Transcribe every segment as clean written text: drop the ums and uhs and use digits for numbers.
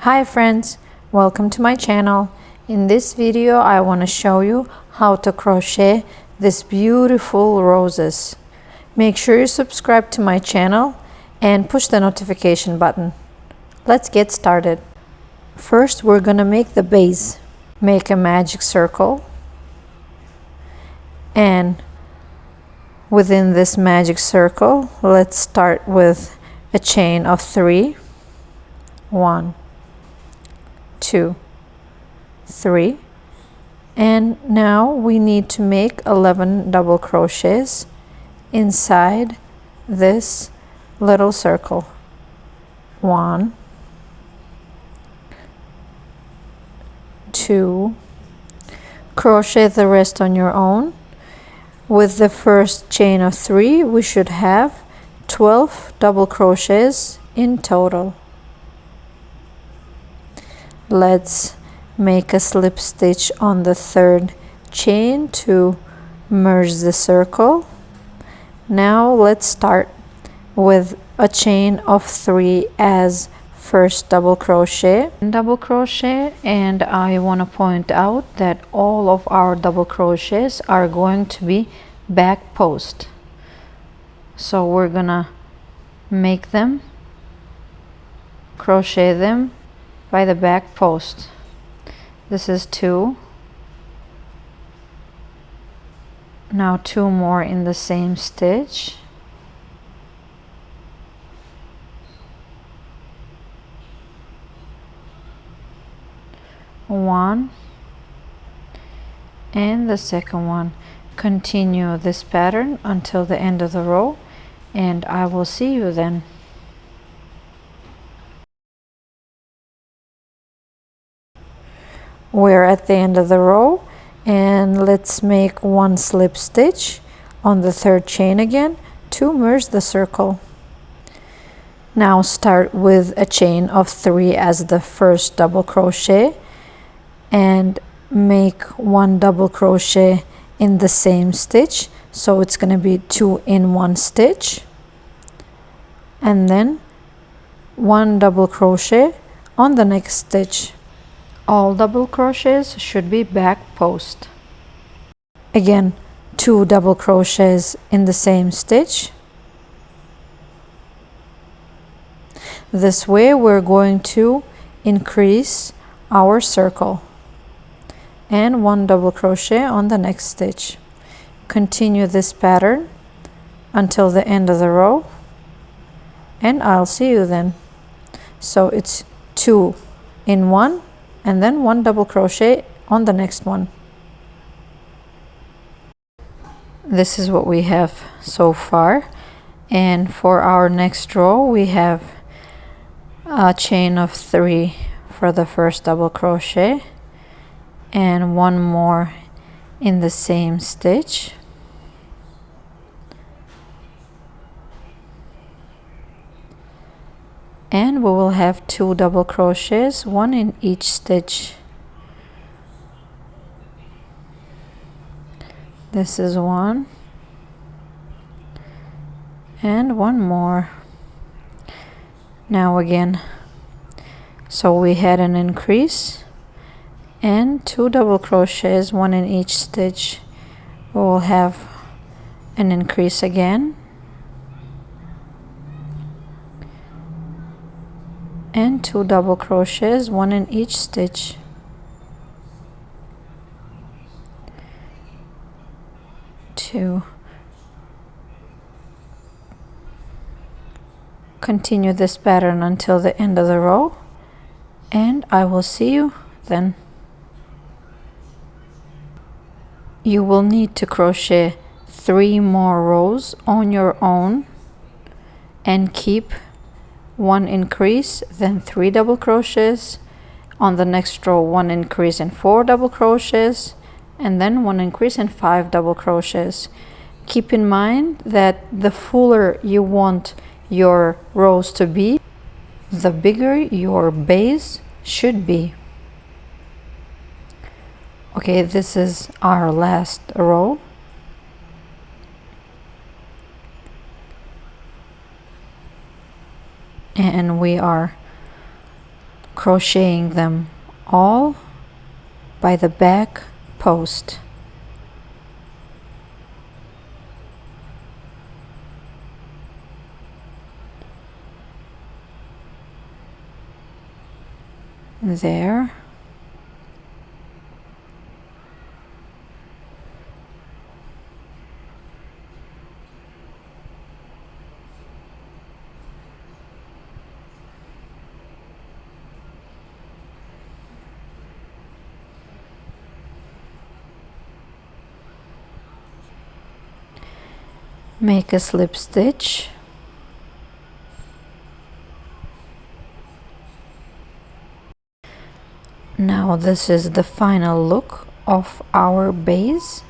Hi friends, welcome to my channel. In this video I want to show you how to crochet these beautiful roses. Make sure you subscribe to my channel and push the notification button. Let's get started. First we're gonna make the base. Make a magic circle, and within this magic circle let's start with a chain of 3. 1, 2, 3, and now we need to make 11 double crochets inside this little circle. 1, 2, crochet the rest on your own. With the first chain of 3 we should have 12 double crochets in total. Let's make a slip stitch on the third chain to merge the circle. Now let's start with a chain of 3 as first double crochet, and I want to point out that all of our double crochets are going to be back post, so we're gonna make them, crochet them by the back post. This is 2. Now 2 more in the same stitch. One, and the second one. Continue this pattern until the end of the row, and I will see you then. We're at the end of the row, and let's make one slip stitch on the third chain again to merge the circle. Now start with a chain of 3 as the first double crochet and make 1 double crochet in the same stitch, so it's going to be 2 in 1 stitch, and then 1 double crochet on the next stitch. All double crochets should be back post. Again, 2 double crochets in the same stitch. This way we're going to increase our circle, and 1 double crochet on the next stitch. Continue this pattern until the end of the row, and I'll see you then. So it's 2 in 1 and then 1 double crochet on the next one. This is what we have so far, and for our next row we have a chain of 3 for the first double crochet and 1 more in the same stitch. And we will have 2 double crochets, 1 in each stitch. This is 1 and 1 more. Now again, so we had an increase and 2 double crochets, 1 in each stitch. We will have an increase again and 2 double crochets, 1 in each stitch. Two. Continue this pattern until the end of the row, and I will see you then. You will need to crochet 3 more rows on your own and keep 1 increase, then 3 double crochets. On the next row 1 increase and 4 double crochets, and then 1 increase and 5 double crochets. Keep in mind that the fuller you want your rows to be, the bigger your base should be. Okay, this is our last row. And we are crocheting them all by the back post. There. Make a slip stitch. Now this is the final look of our base.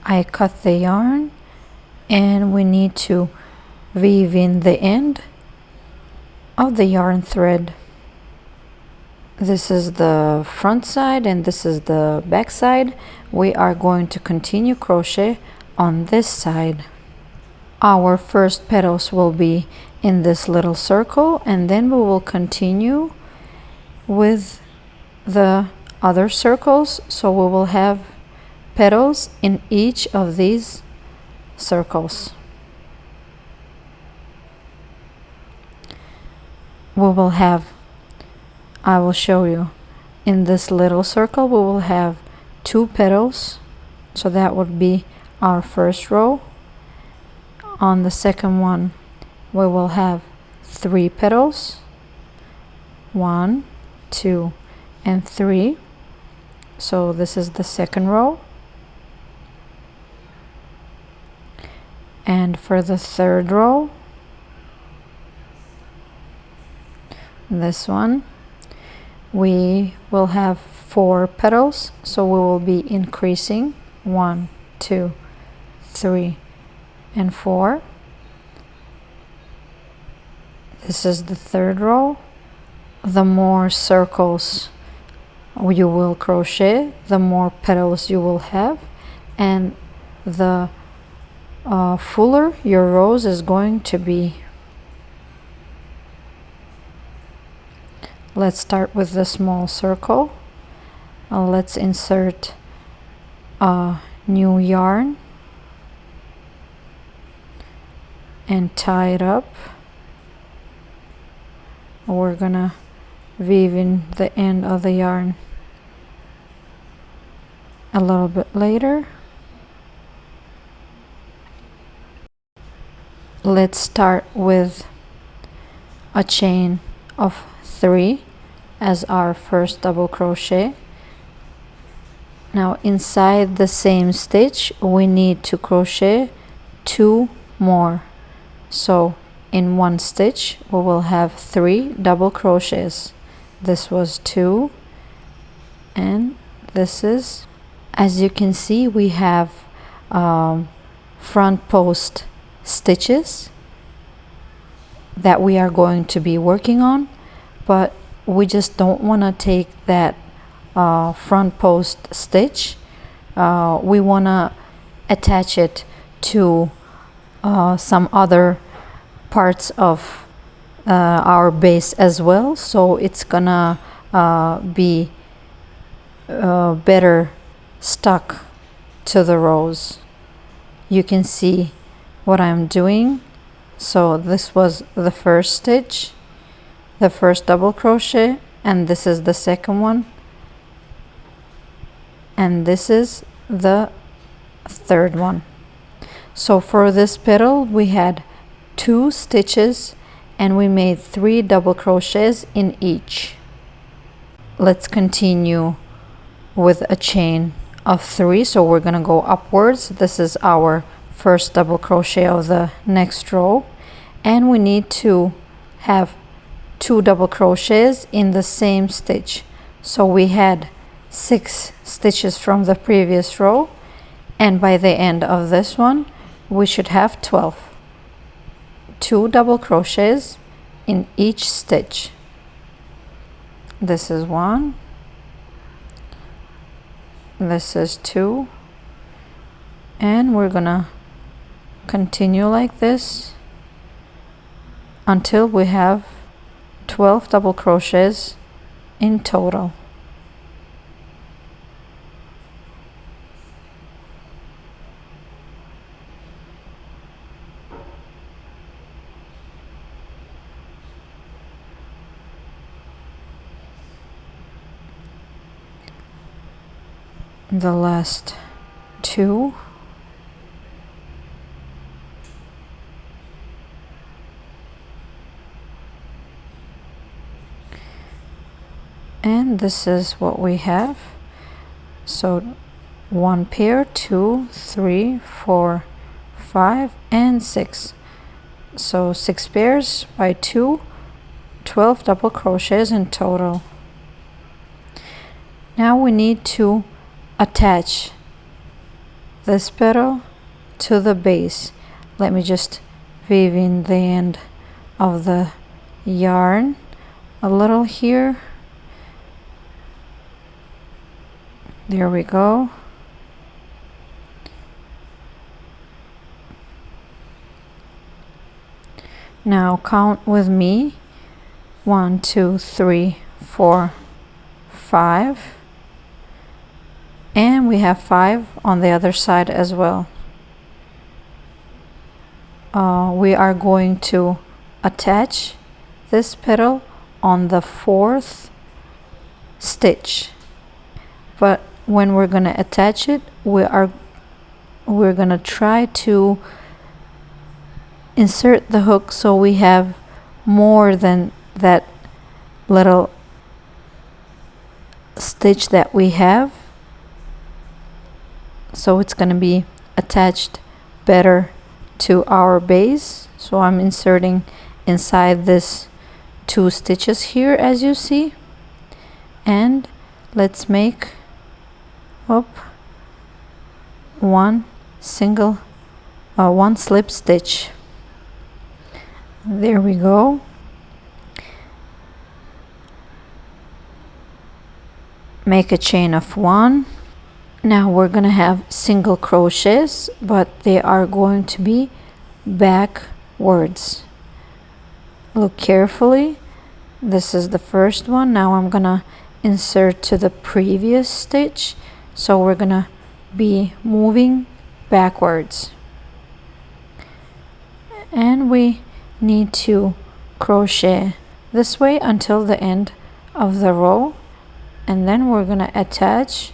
I cut the yarn and we need to weave in the end of the yarn thread. This is the front side and this is the back side. We are going to continue crochet on this side. Our first petals will be in this little circle, and then we will continue with the other circles, so we will have petals in each of these circles. We will have, I will show you, in this little circle we will have 2 petals, so that would be our first row. On the second one we will have 3 petals, 1, 2, and 3. So this is the second row. And for the third row, this one, we will have 4 petals, so we will be increasing 1, 2, 3, and 4. This is the third row. The more circles you will crochet, the more petals you will have, and the fuller your rows is going to be. Let's start with the small circle. Let's insert a new yarn and tie it up. We're gonna weave in the end of the yarn a little bit later. Let's start with a chain of 3 as our first double crochet. Now inside the same stitch we need to crochet 2 more, so in one stitch we will have 3 double crochets. This was 2 and this is, as you can see, we have front post stitches that we are going to be working on, but we just don't want to take that front post stitch. We want to attach it to some other parts of our base as well, so it's gonna be better stuck to the rows. You can see what I'm doing. So this was the first stitch, the first double crochet, and this is the second one, and this is the third one. So for this petal we had 2 stitches and we made 3 double crochets in each. Let's continue with a chain of 3, so we're gonna go upwards. This is our first double crochet of the next row, and we need to have 2 double crochets in the same stitch. So we had 6 stitches from the previous row, and by the end of this one we should have 12. 2 double crochets in each stitch. This is 1, this is 2, and we're gonna continue like this until we have 12 double crochets in total. The last 2. And this is what we have. So 1 pair, 2, 3, 4, 5, and 6. So 6 pairs by 2, 12 double crochets in total. Now we need to attach this petal to the base. Let me just weave in the end of the yarn a little here. There we go. Now count with me. 1, 2, 3, 4, 5. And we have 5 on the other side as well. We are going to attach this petal on the 4th stitch. But when we're going to attach it, we're going to try to insert the hook so we have more than that little stitch that we have. So it's going to be attached better to our base. So I'm inserting inside this 2 stitches here, as you see. And let's make one slip stitch. There we go. Make a chain of 1. Now we're gonna have single crochets, but they are going to be backwards. Look carefully. This is the first one. Now I'm gonna insert to the previous stitch, so we're gonna be moving backwards, and we need to crochet this way until the end of the row, and then we're gonna attach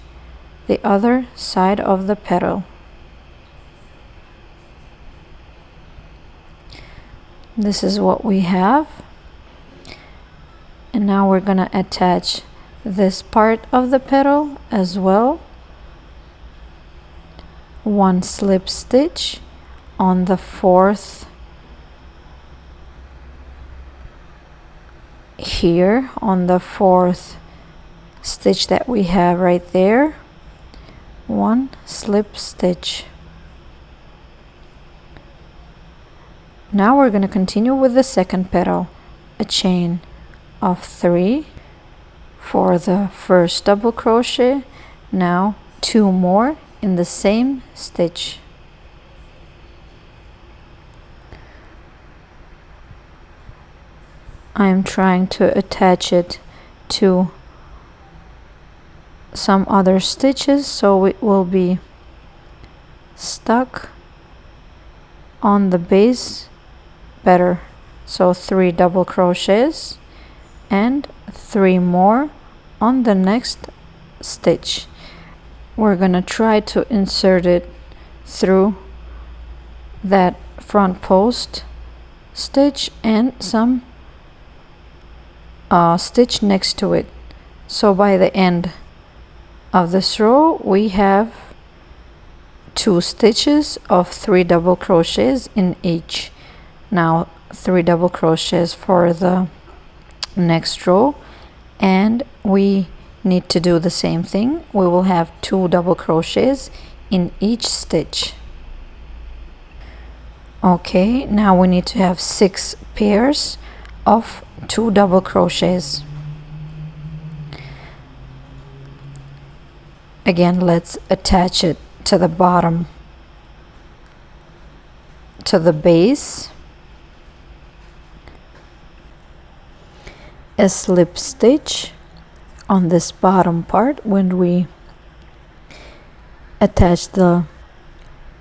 the other side of the petal. This is what we have, and now we're gonna attach this part of the petal as well. 1 slip stitch on the 4th here, on the 4th stitch that we have right there. 1 slip stitch. Now we're going to continue with the second petal. A chain of 3 for the first double crochet. Now 2 more in the same stitch. I'm trying to attach it to some other stitches so it will be stuck on the base better. So 3 double crochets and 3 more on the next stitch. We're gonna try to insert it through that front post stitch and some stitch next to it. So by the end of this row we have 2 stitches of 3 double crochets in each. Now 3 double crochets for the next row, and we need to do the same thing. We will have 2 double crochets in each stitch. Okay, now we need to have 6 pairs of 2 double crochets. Again, let's attach it to the bottom, to the base. a slip stitch on this bottom part when we attach the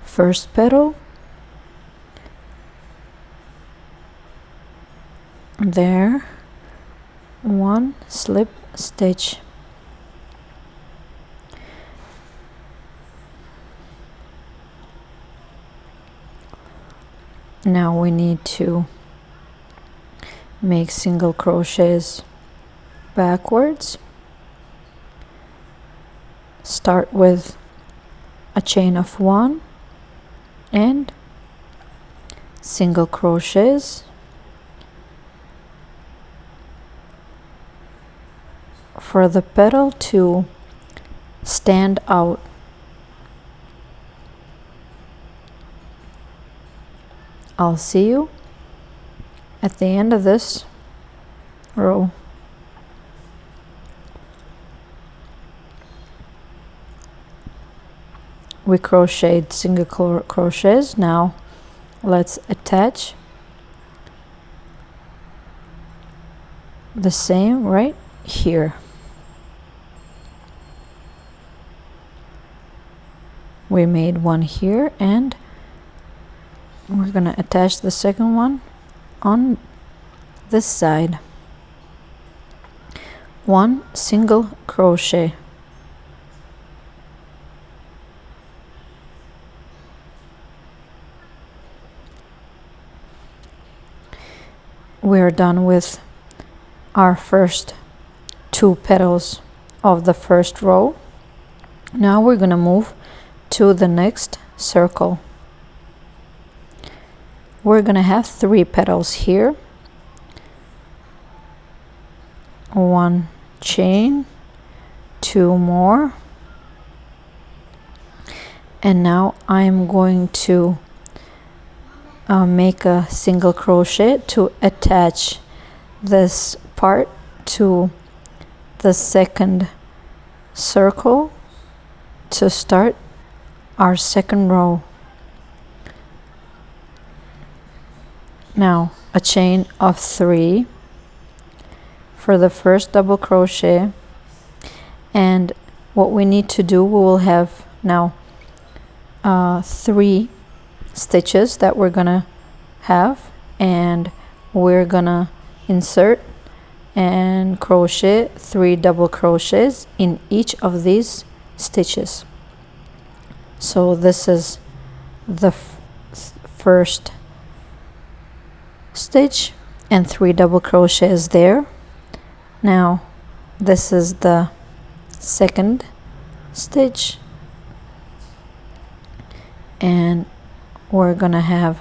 first petal. There, one slip stitch. Now we need to make single crochets backwards. Start with a chain of 1 and single crochets for the petal to stand out. I'll see you at the end of this row. We crocheted single crochets. Now let's attach the same right here. We made one here and we're gonna attach the second one on this side. One single crochet. We're done with our first 2 petals of the first row. Now we're gonna move to the next circle. We're gonna have 3 petals here. 1 chain, 2 more, and now I'm going to make a single crochet to attach this part to the second circle to start our second row. Now a chain of 3 for the first double crochet, and what we need to do, we will have now 3 stitches that we're gonna have, and we're gonna insert and crochet 3 double crochets in each of these stitches. So this is the first stitch and 3 double crochets there. Now this is the second stitch, and we're gonna have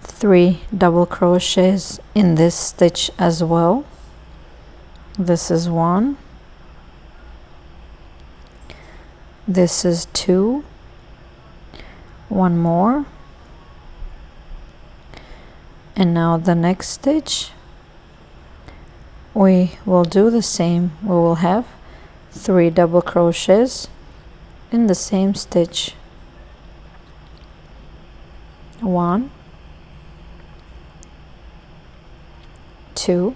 3 double crochets in this stitch as well. This is 1, this is 2, 1 more, and now the next stitch we will do the same. We will have 3 double crochets in the same stitch. 1, 2,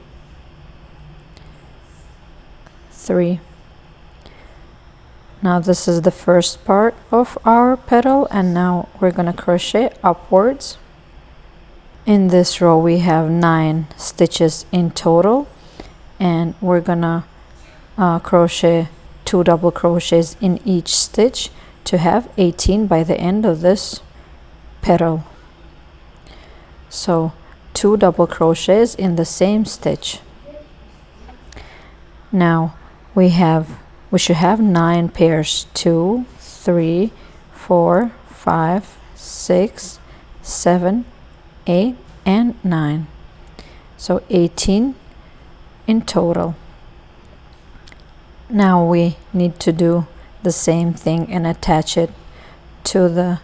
3. Now this is the first part of our petal, and now we're gonna crochet upwards. In this row we have 9 stitches in total, and we're gonna crochet 2 double crochets in each stitch to have 18 by the end of this petal. So 2 double crochets in the same stitch. Now we should have 9 pairs. 2, 3, 4, 5, 6, 7, 8, and 9. So 18 in total. Now we need to do the same thing and attach it to the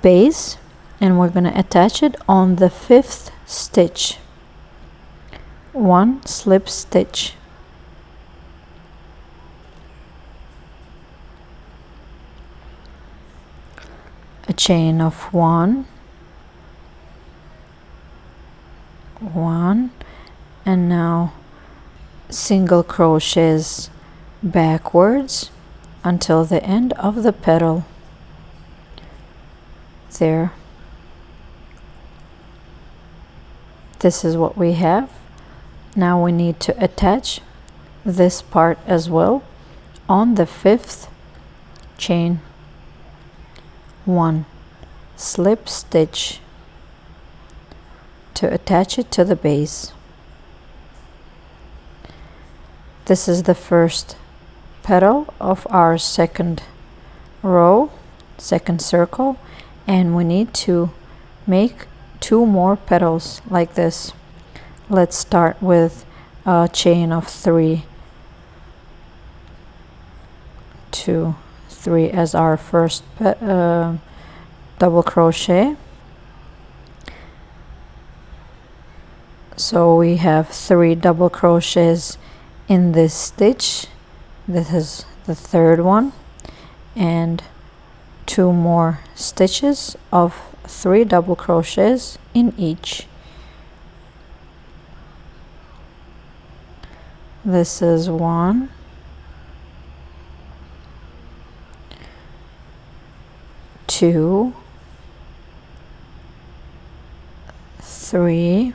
base, and we're going to attach it on the 5th stitch. 1 slip stitch. A chain of 1, 1, and now single crochets backwards until the end of the petal. There. This is what we have. Now we need to attach this part as well on the 5th chain. 1 slip stitch to attach it to the base. This is the first petal of our second row, second circle, and we need to make 2 more petals like this. Let's start with a chain of 3, 2, 3 as our first double crochet. So we have 3 double crochets in this stitch. This is the third one, and 2 more stitches of 3 double crochets in each. This is 1, 2, 3,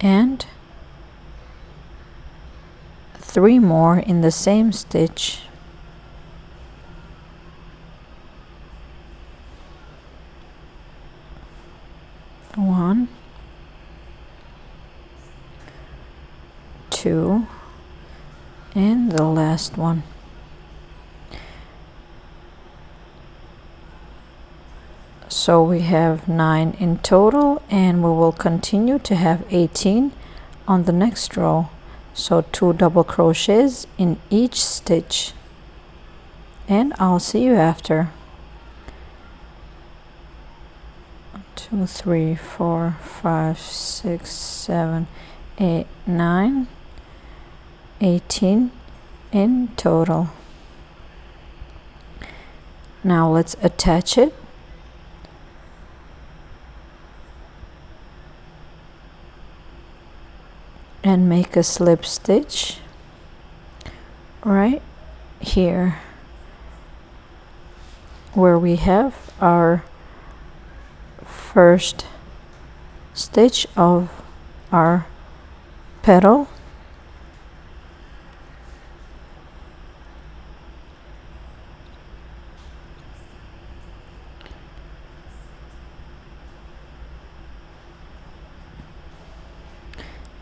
and 3 more in the same stitch. One, 2, and the last one. So we have 9 in total, and we will continue to have 18 on the next row. So 2 double crochets in each stitch, and I'll see you after. 2, 3, 4, 5, 6, 7, 8, 9, 18 in total. Now let's attach it. And make a slip stitch right here where we have our first stitch of our petal.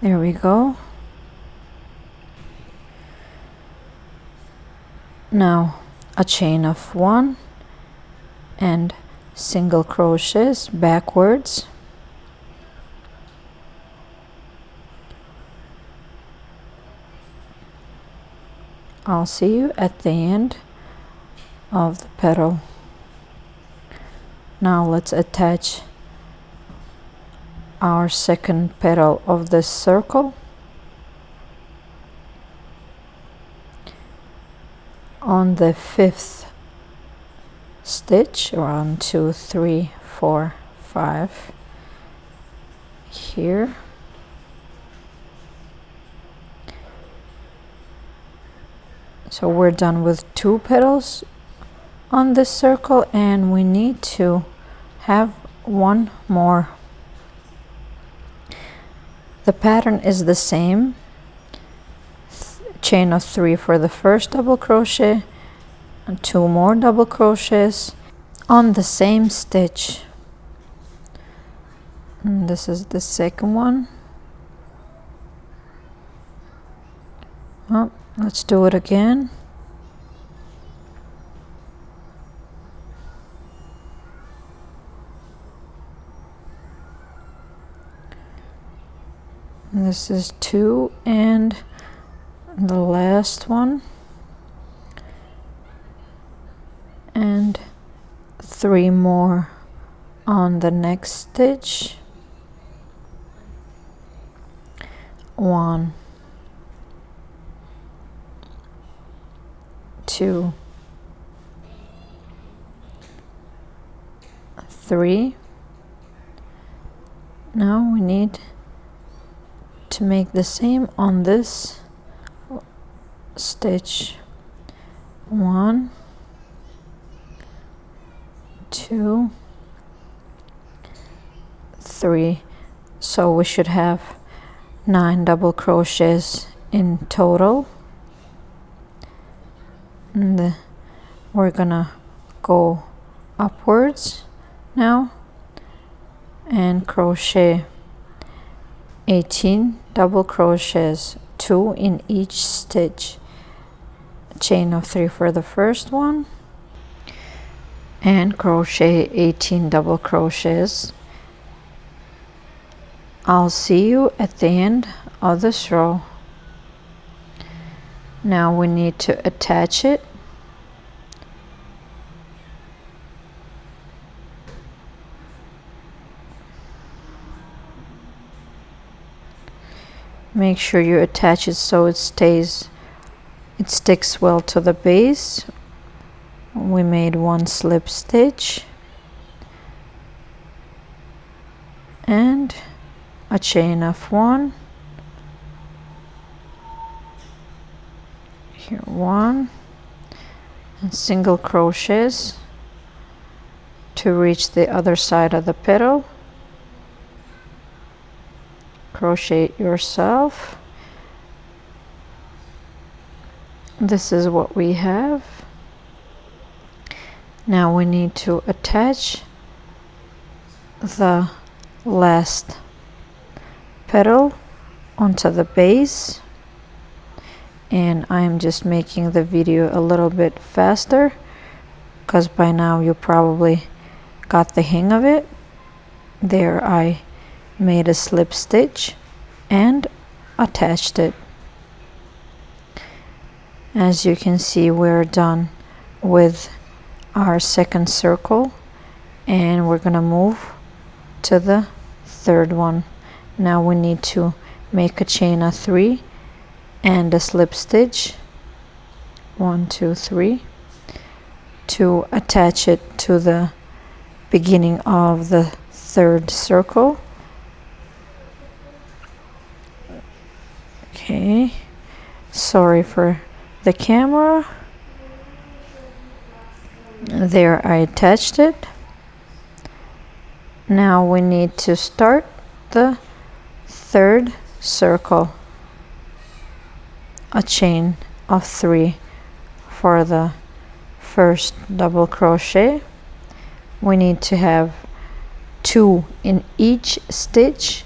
There we go. Now a chain of 1 and single crochets backwards. I'll see you at the end of the petal. Now let's attach our second petal of this circle on the 5th stitch. 1, 2, 3, 4, 5 here. So we're done with 2 petals on this circle, and we need to have 1 more. The pattern is the same. Chain of 3 for the first double crochet, and 2 more double crochets on the same stitch. And this is the second one. Oh, let's do it again. And this is 2 and the last one, and 3 more on the next stitch. 1, 2, 3, Now we need to make the same on this stitch. 1, 2, 3. So we should have 9 double crochets in total, and we're gonna go upwards now and crochet 18 double crochets, 2 in each stitch. Chain of 3 for the first one, and crochet 18 double crochets. I'll see you at the end of this row. Now we need to attach it. Make sure you attach it so it sticks well to the base. We made 1 slip stitch and a chain of 1, here 1, and single crochets to reach the other side of the petal. Crochet yourself. This is what we have. Now we need to attach the last petal onto the base, and I'm just making the video a little bit faster because by now you probably got the hang of it. There I made a slip stitch and attached it. As you can see, we're done with our second circle, and we're gonna move to the third one. Now we need to make a chain of 3 and a slip stitch, 1, 2, 3, to attach it to the beginning of the third circle. Okay, sorry for the camera. There, I attached it. Now we need to start the third circle, a chain of 3 for the first double crochet. We need to have 2 in each stitch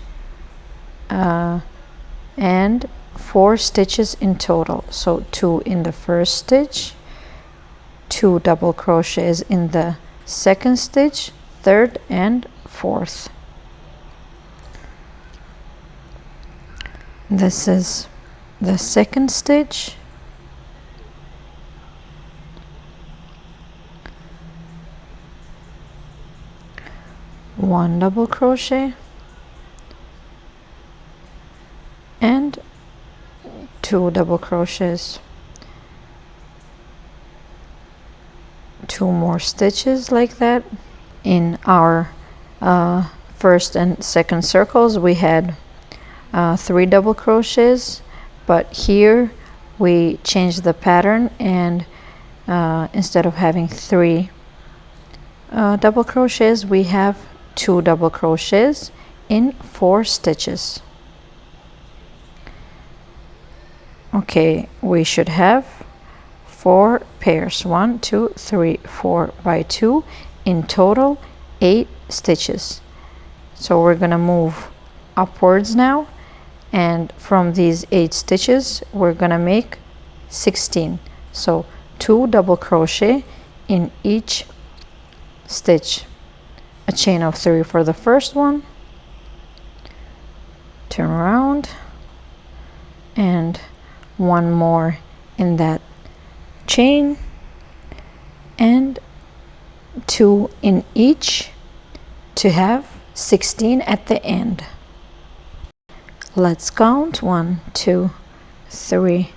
and 4 stitches in total. So 2 in the first stitch, 2 double crochets in the second stitch, third and fourth. This is the second stitch. One double crochet and 2 double crochets, 2 more stitches like that. In our first and second circles we had 3 double crochets, but here we changed the pattern, and instead of having 3 double crochets, we have 2 double crochets in 4 stitches. Okay, we should have 4 pairs, 1, 2, 3, 4 by 2, in total 8 stitches. So we're gonna move upwards now, and from these 8 stitches we're gonna make 16. So 2 double crochet in each stitch, a chain of 3 for the first one, turn around, and 1 more in that chain, and 2 in each to have 16 at the end. Let's count: 1, 2, 3,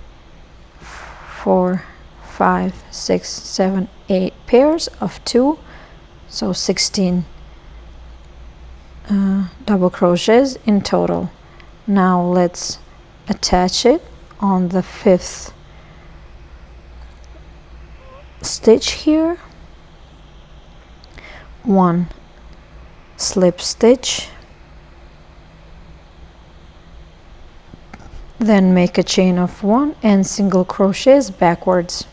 4, 5, 6, 7, 8 pairs of 2, so 16 double crochets in total. Now let's attach it on the 5th stitch here. 1 slip stitch, then make a chain of 1 and single crochets backwards.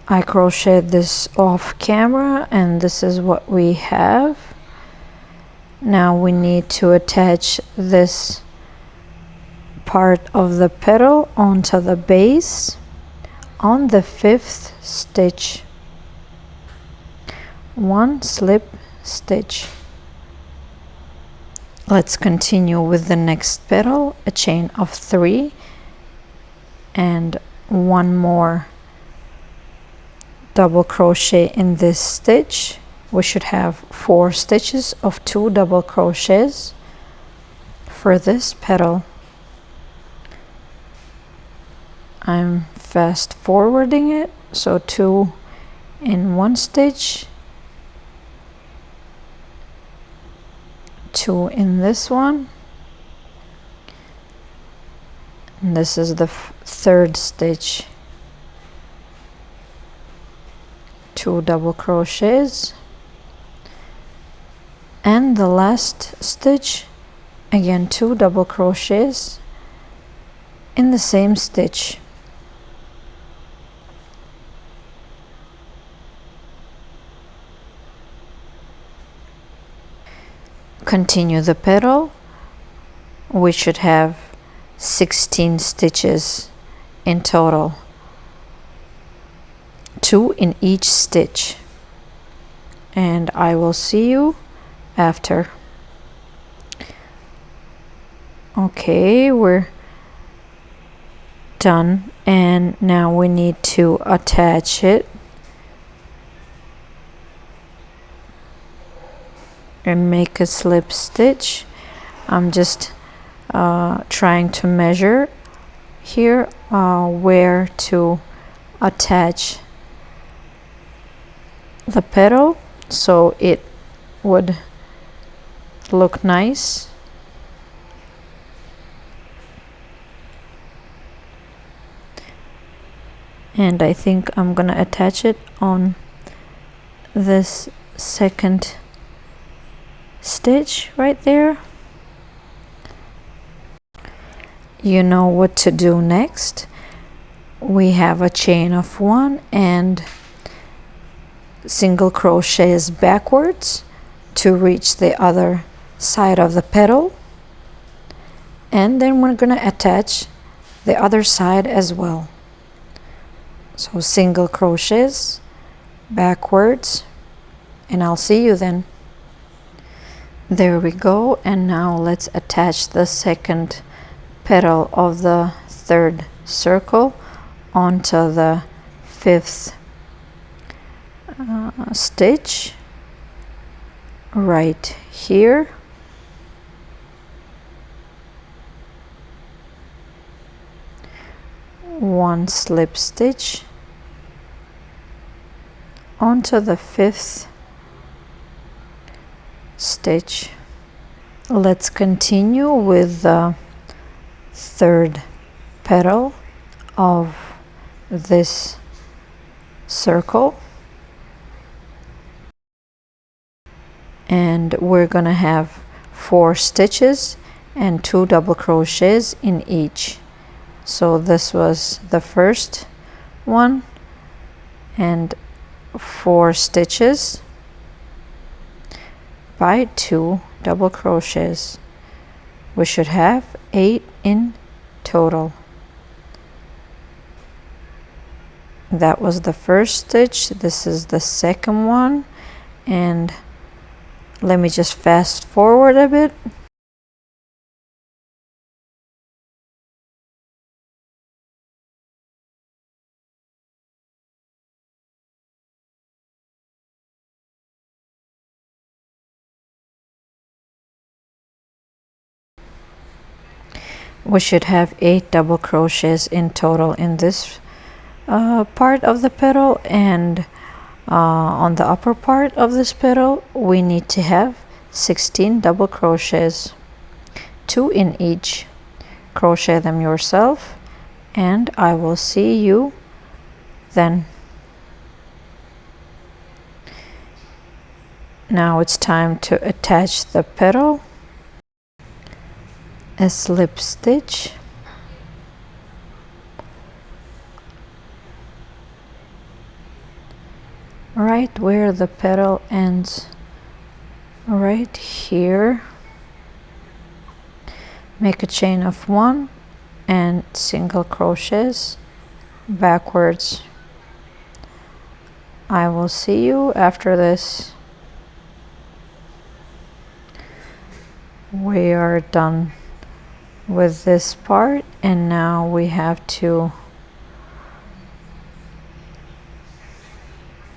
I crocheted this off camera and this is what we have. Now we need to attach this part of the petal onto the base on the 5th stitch. 1 slip stitch. Let's continue with the next petal, a chain of 3 and 1 more double crochet in this stitch. We should have 4 stitches of 2 double crochets for this petal. I'm fast forwarding it, so 2 in 1 stitch, 2 in this one, and this is the 3rd stitch. 2 double crochets, and the last stitch, again 2 double crochets in the same stitch. Continue the petal. We should have 16 stitches in total, 2 in each stitch, and I will see you after. Okay, we're done, and now we need to attach it and make a slip stitch. I'm just trying to measure here where to attach the petal so it would look nice. And I think I'm gonna attach it on this 2nd stitch right there. You know what to do next. We have a chain of 1 and single crochets backwards to reach the other side of the petal, and then we're going to attach the other side as well. So single crochets backwards, and I'll see you then. There we go, and now let's attach the 2nd petal of the 3rd circle onto the 5th stitch right here. One slip stitch onto the 5th stitch. Let's continue with the 3rd petal of this circle, and we're gonna have 4 stitches and 2 double crochets in each. So this was the first one, and 4 stitches by 2 double crochets. We should have 8 in total. That was the first stitch. This is the second one, and let me just fast forward a bit. We should have 8 double crochets in total in this part of the petal, and on the upper part of this petal we need to have 16 double crochets, 2 in each. Crochet them yourself, and I will see you then. Now it's time to attach the petal. A slip stitch, right where the petal ends, right here. Make a chain of 1 and single crochets backwards. I will see you after this. We are done with this part, and now we have to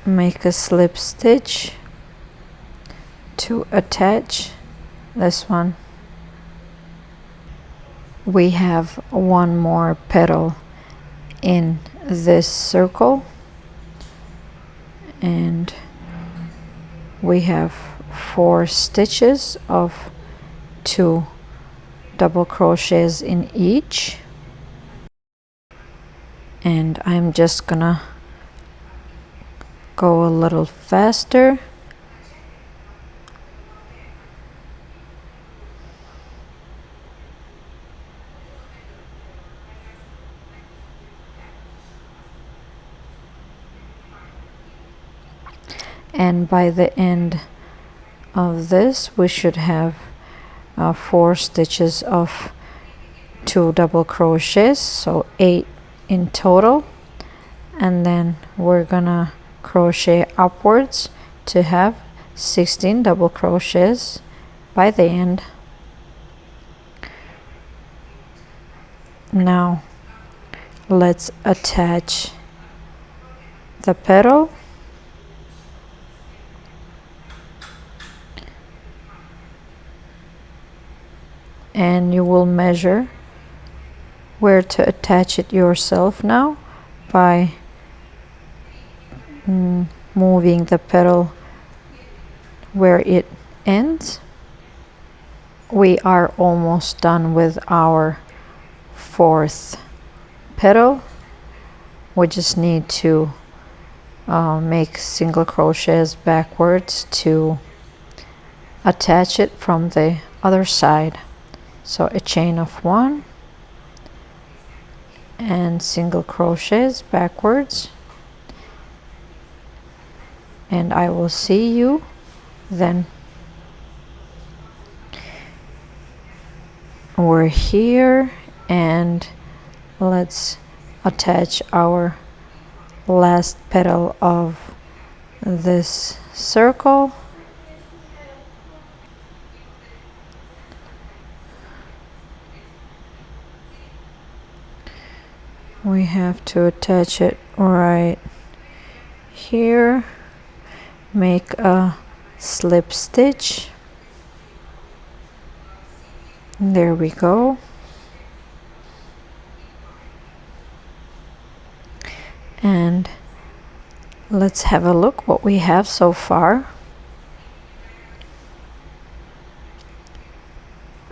make a slip stitch to attach this one. We have one more petal in this circle, and we have 4 stitches of 2 double crochets in each, and I'm just gonna go a little faster. And by the end of this we should have 4 stitches of 2 double crochets, so 8 in total, and then we're gonna crochet upwards to have 16 double crochets by the end. Now let's attach the petal. And you will measure where to attach it yourself now by moving the petal where it ends. We are almost done with our 4th petal. We just need to make single crochets backwards to attach it from the other side. So a chain of 1 and single crochets backwards, and I will see you then. We're here, and let's attach our last petal of this circle. We have to attach it right here. Make a slip stitch. There we go. And let's have a look what we have so far.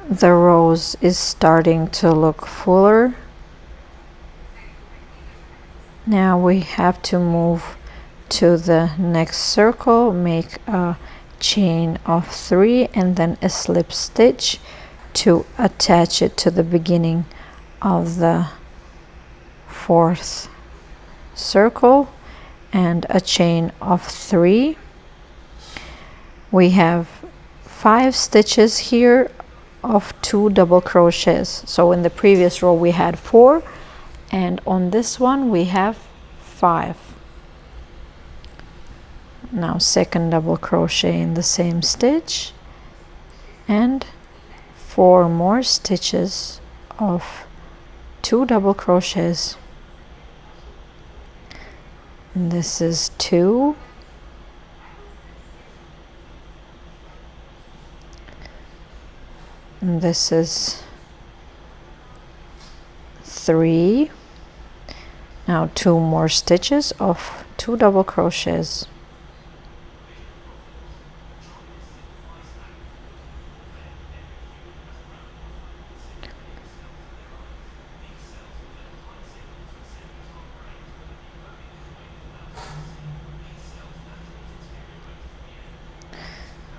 The rose is starting to look fuller. Now we have to move to the next circle, make a chain of 3 and then a slip stitch to attach it to the beginning of the 4th circle, and a chain of 3. We have 5 stitches here of 2 double crochets. So in the previous row we had 4, and on this one we have 5. Now second double crochet in the same stitch, and 4 more stitches of 2 double crochets. And this is 2, and this is 3. Now 2 more stitches of 2 double crochets.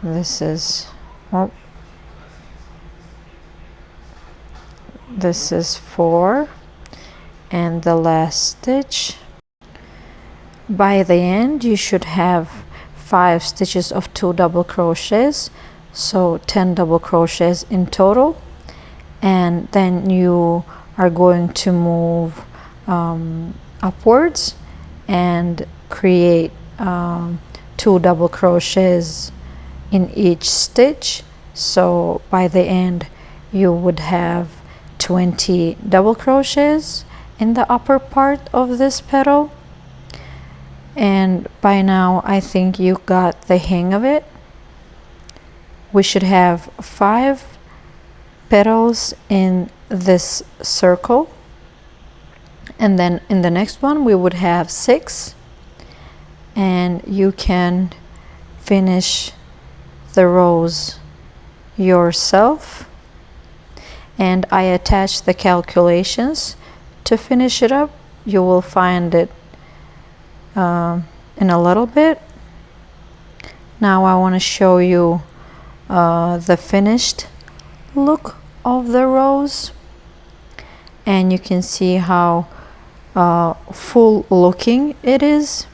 This is, oh, this is 4, and the last stitch. By the end you should have 5 stitches of 2 double crochets, so 10 double crochets in total. And then you are going to move upwards and create 2 double crochets in each stitch. So by the end you would have 20 double crochets in the upper part of this petal. And by now I think you got the hang of it. We should have 5 petals in this circle, and then in the next one we would have 6, and you can finish the rows yourself. And I attached the calculations to finish it up. You will find it in a little bit. Now I want to show you the finished look of the rows, and you can see how full looking it is.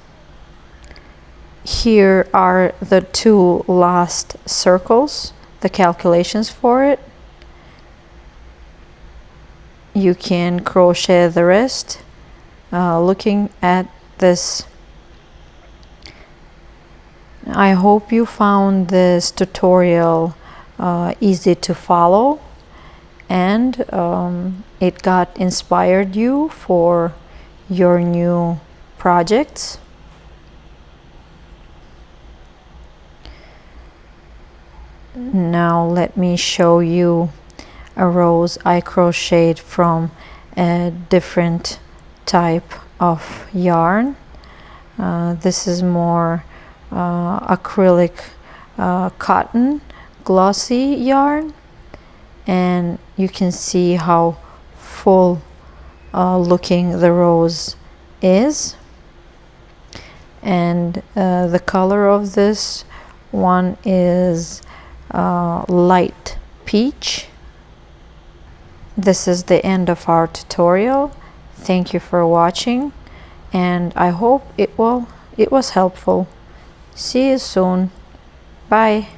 Here are the 2 last circles, the calculations for it. You can crochet the rest looking at this. I hope you found this tutorial easy to follow, and it got inspired you for your new projects. Now let me show you a rows I crocheted from a different type of yarn. This is more acrylic cotton glossy yarn, and you can see how full looking the rose is. And the color of this one is light peach. This is the end of our tutorial. Thank you for watching, and I hope it was helpful. See you soon. Bye.